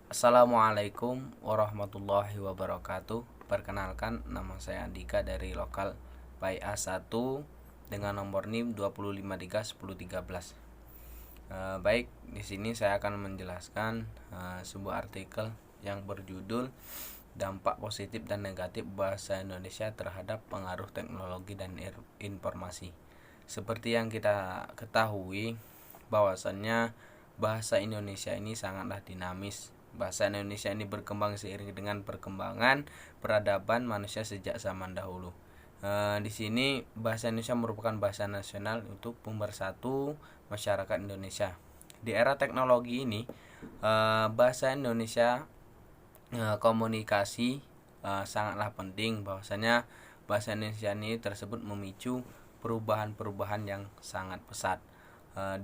Assalamualaikum warahmatullahi wabarakatuh. Perkenalkan, nama saya Andika dari lokal PAIA 1 dengan nomor NIM 2531013. Baik, di sini saya akan menjelaskan sebuah artikel yang berjudul Dampak Positif dan Negatif Bahasa Indonesia Terhadap Pengaruh Teknologi dan Informasi. Seperti yang kita ketahui, bahwasannya bahasa Indonesia ini sangatlah dinamis. Bahasa Indonesia ini berkembang seiring dengan perkembangan peradaban manusia sejak zaman dahulu. Di sini bahasa Indonesia merupakan bahasa nasional untuk pemersatu masyarakat Indonesia. Di era teknologi ini, bahasa Indonesia komunikasi sangatlah penting. Bahwasanya bahasa Indonesia ini tersebut memicu perubahan-perubahan yang sangat pesat,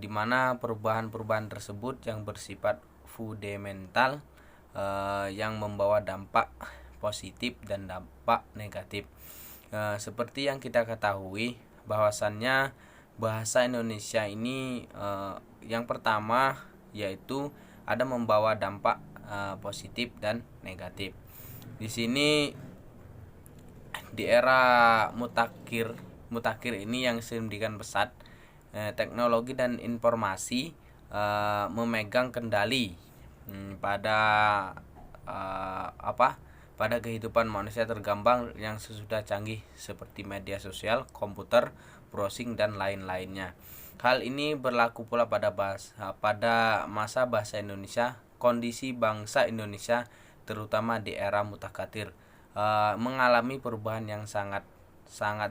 di mana perubahan-perubahan tersebut yang bersifat fundamental, yang membawa dampak positif dan dampak negatif. Seperti yang kita ketahui, bahwasannya bahasa Indonesia ini yang pertama yaitu ada membawa dampak positif dan negatif. Di sini di era mutakhir ini yang sedemikian pesat, teknologi dan informasi memegang kendali pada pada kehidupan manusia tergambang yang sesudah canggih seperti media sosial, komputer, browsing dan lain-lainnya. Hal ini berlaku pula pada masa bahasa Indonesia. Kondisi bangsa Indonesia terutama di era mutakhir mengalami perubahan yang sangat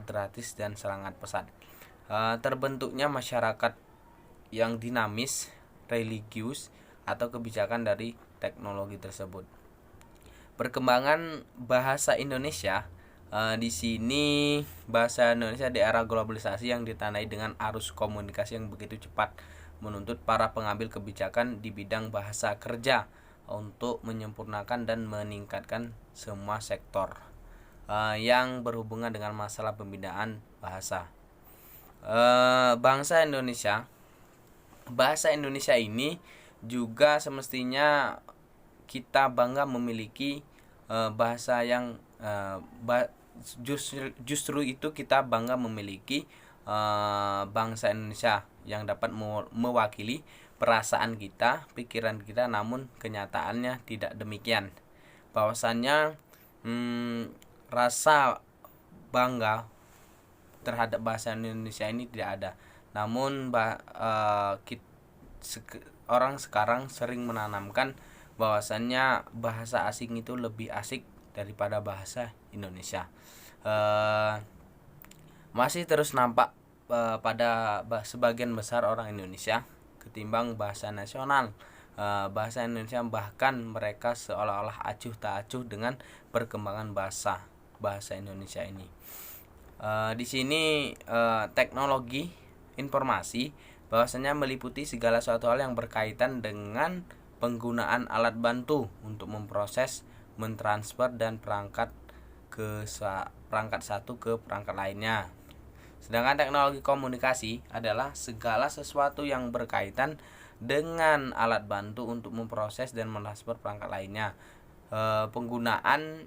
drastis dan sangat pesat. Terbentuknya masyarakat yang dinamis, religius, atau kebijakan dari teknologi tersebut. Perkembangan bahasa Indonesia, di sini bahasa Indonesia di era globalisasi yang ditandai dengan arus komunikasi yang begitu cepat menuntut para pengambil kebijakan di bidang bahasa kerja untuk menyempurnakan dan meningkatkan semua sektor yang berhubungan dengan masalah pembinaan bahasa. Bahasa Indonesia ini juga semestinya kita bangga memiliki bahasa yang justru itu kita bangga memiliki bangsa Indonesia yang dapat mewakili perasaan kita, pikiran kita, namun kenyataannya tidak demikian. Bahwasannya rasa bangga terhadap bahasa Indonesia ini tidak ada. Namun orang sekarang sering menanamkan bahwasannya bahasa asing itu lebih asik daripada bahasa Indonesia. Masih terus nampak pada sebagian besar orang Indonesia ketimbang bahasa nasional. Bahasa Indonesia bahkan mereka seolah-olah acuh tak acuh dengan perkembangan bahasa Indonesia ini. Di sini teknologi informasi bahwasanya meliputi segala suatu hal yang berkaitan dengan penggunaan alat bantu untuk memproses, mentransfer dan perangkat satu ke perangkat lainnya. Sedangkan teknologi komunikasi adalah segala sesuatu yang berkaitan dengan alat bantu untuk memproses dan mentransfer perangkat lainnya. Penggunaan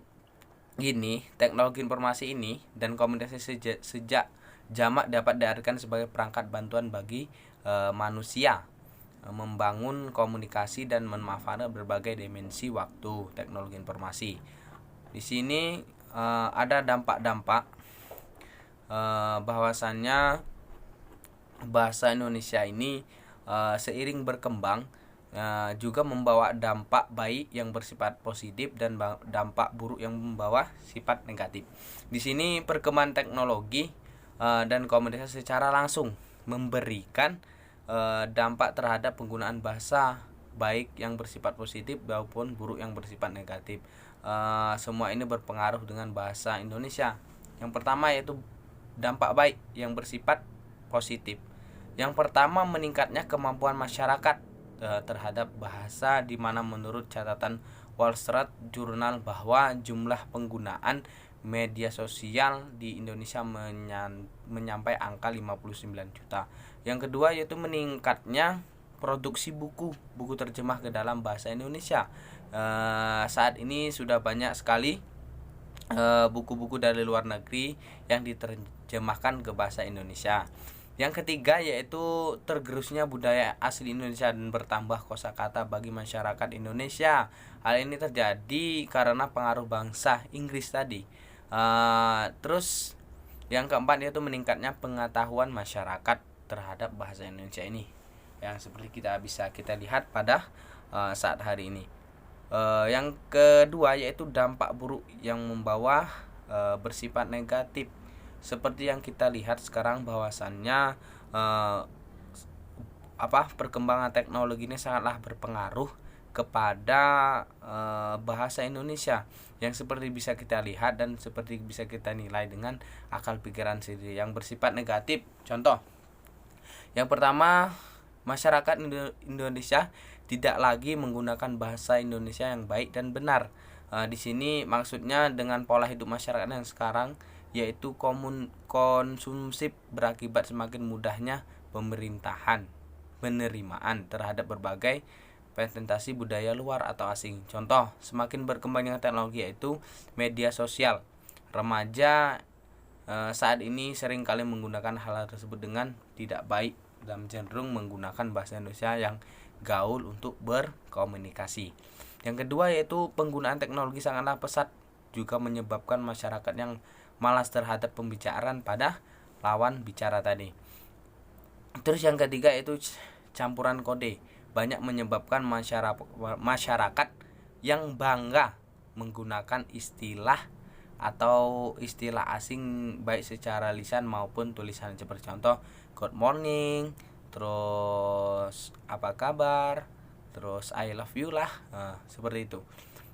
teknologi informasi ini dan komunikasi sejak jamak dapat diartikan sebagai perangkat bantuan bagi manusia membangun komunikasi dan memanfaatkan berbagai dimensi waktu teknologi informasi. Di sini ada dampak-dampak bahwasannya bahasa Indonesia ini seiring berkembang juga membawa dampak baik yang bersifat positif dan dampak buruk yang membawa sifat negatif. Di sini perkembangan teknologi dan komunikasi secara langsung memberikan dampak terhadap penggunaan bahasa baik yang bersifat positif maupun buruk yang bersifat negatif. Semua ini berpengaruh dengan bahasa Indonesia. Yang pertama yaitu dampak baik yang bersifat positif. Yang pertama, meningkatnya kemampuan masyarakat terhadap bahasa, di mana menurut catatan Wall Street Journal bahwa jumlah penggunaan media sosial di Indonesia menyampai angka 59 juta. Yang kedua yaitu meningkatnya produksi buku terjemah ke dalam bahasa Indonesia, Saat ini sudah banyak sekali buku-buku dari luar negeri yang diterjemahkan ke bahasa Indonesia. Yang ketiga yaitu tergerusnya budaya asli Indonesia dan bertambah kosakata bagi masyarakat Indonesia. Hal ini terjadi karena pengaruh bangsa Inggris tadi. Terus yang keempat yaitu meningkatnya pengetahuan masyarakat terhadap bahasa Indonesia ini, yang seperti kita lihat pada saat hari ini. Yang kedua yaitu dampak buruk yang membawa bersifat negatif, seperti yang kita lihat sekarang bahwasannya perkembangan teknologi ini sangatlah berpengaruh kepada bahasa Indonesia, yang seperti bisa kita lihat dan seperti bisa kita nilai dengan akal pikiran sendiri yang bersifat negatif. Contoh yang pertama, masyarakat Indonesia tidak lagi menggunakan bahasa Indonesia yang baik dan benar. Di sini maksudnya dengan pola hidup masyarakat yang sekarang, yaitu konsumsif, berakibat semakin mudahnya penerimaan terhadap berbagai presentasi budaya luar atau asing. Contoh, semakin berkembangnya teknologi yaitu media sosial. Remaja saat ini seringkali menggunakan hal tersebut dengan tidak baik dan cenderung menggunakan bahasa Indonesia yang gaul untuk berkomunikasi. Yang kedua yaitu penggunaan teknologi sangatlah pesat, juga menyebabkan masyarakat yang malas terhadap pembicaraan pada lawan bicara tadi. Terus yang ketiga yaitu campuran kode, banyak menyebabkan masyarakat yang bangga menggunakan istilah atau istilah asing baik secara lisan maupun tulisan, seperti contoh good morning, terus apa kabar, terus I love you lah, seperti itu.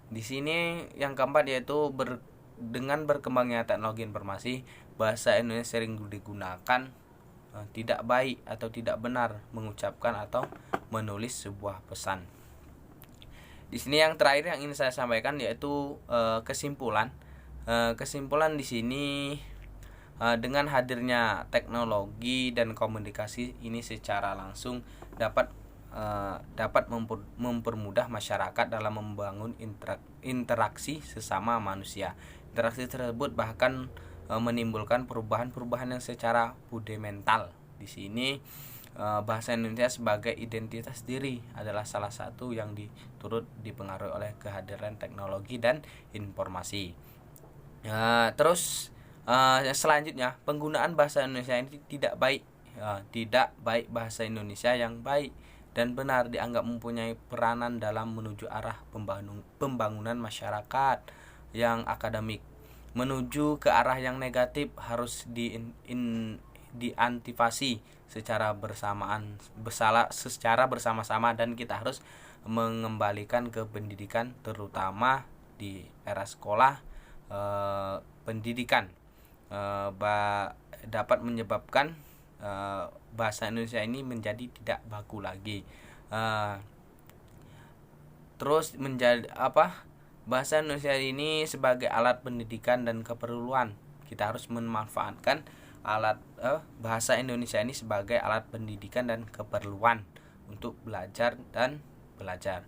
Di sini yang keempat yaitu dengan berkembangnya teknologi informasi, bahasa Indonesia sering digunakan tidak baik atau tidak benar mengucapkan atau menulis sebuah pesan. Di sini yang terakhir yang ingin saya sampaikan yaitu kesimpulan. Kesimpulan di sini, dengan hadirnya teknologi dan komunikasi ini secara langsung dapat mempermudah masyarakat dalam membangun interaksi sesama manusia. Interaksi tersebut bahkan menimbulkan perubahan-perubahan yang secara fundamental. Di sini bahasa Indonesia sebagai identitas diri adalah salah satu yang turut dipengaruhi oleh kehadiran teknologi dan informasi. Terus selanjutnya, penggunaan bahasa Indonesia ini tidak baik. Tidak baik bahasa Indonesia yang baik dan benar dianggap mempunyai peranan dalam menuju arah pembangunan masyarakat yang akademik. Menuju ke arah yang negatif harus diantisipasi secara bersama-sama, dan kita harus mengembalikan ke pendidikan, terutama di era sekolah. Pendidikan dapat menyebabkan bahasa Indonesia ini menjadi tidak baku lagi. Terus menjadi bahasa Indonesia ini sebagai alat pendidikan dan keperluan. Kita harus memanfaatkan bahasa Indonesia ini sebagai alat pendidikan dan keperluan untuk belajar dan belajar.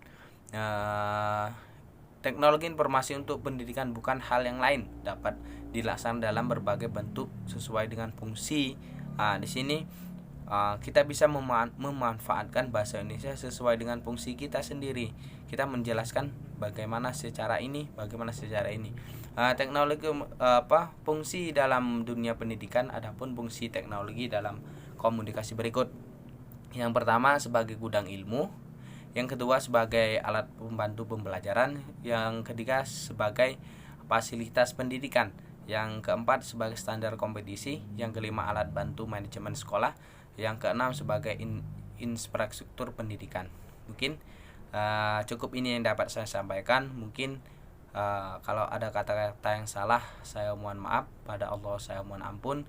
Teknologi informasi untuk pendidikan bukan hal yang lain, dapat dilaksanakan dalam berbagai bentuk sesuai dengan fungsi. Di sini kita bisa memanfaatkan bahasa Indonesia sesuai dengan fungsi kita sendiri. Kita menjelaskan bagaimana secara ini. Teknologi fungsi dalam dunia pendidikan, adapun fungsi teknologi dalam komunikasi berikut. Yang pertama sebagai gudang ilmu. Yang kedua sebagai alat pembantu pembelajaran. Yang ketiga sebagai fasilitas pendidikan. Yang keempat sebagai standar kompetisi. Yang kelima alat bantu manajemen sekolah. Yang keenam sebagai infrastruktur pendidikan. Mungkin cukup ini yang dapat saya sampaikan. Mungkin kalau ada kata-kata yang salah, saya mohon maaf. Pada Allah saya mohon ampun.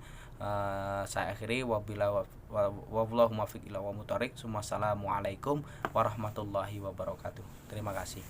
Saya akhiri wabillahi muwaffiq ila wa muthariq. Assalamualaikum warahmatullahi wabarakatuh. Terima kasih.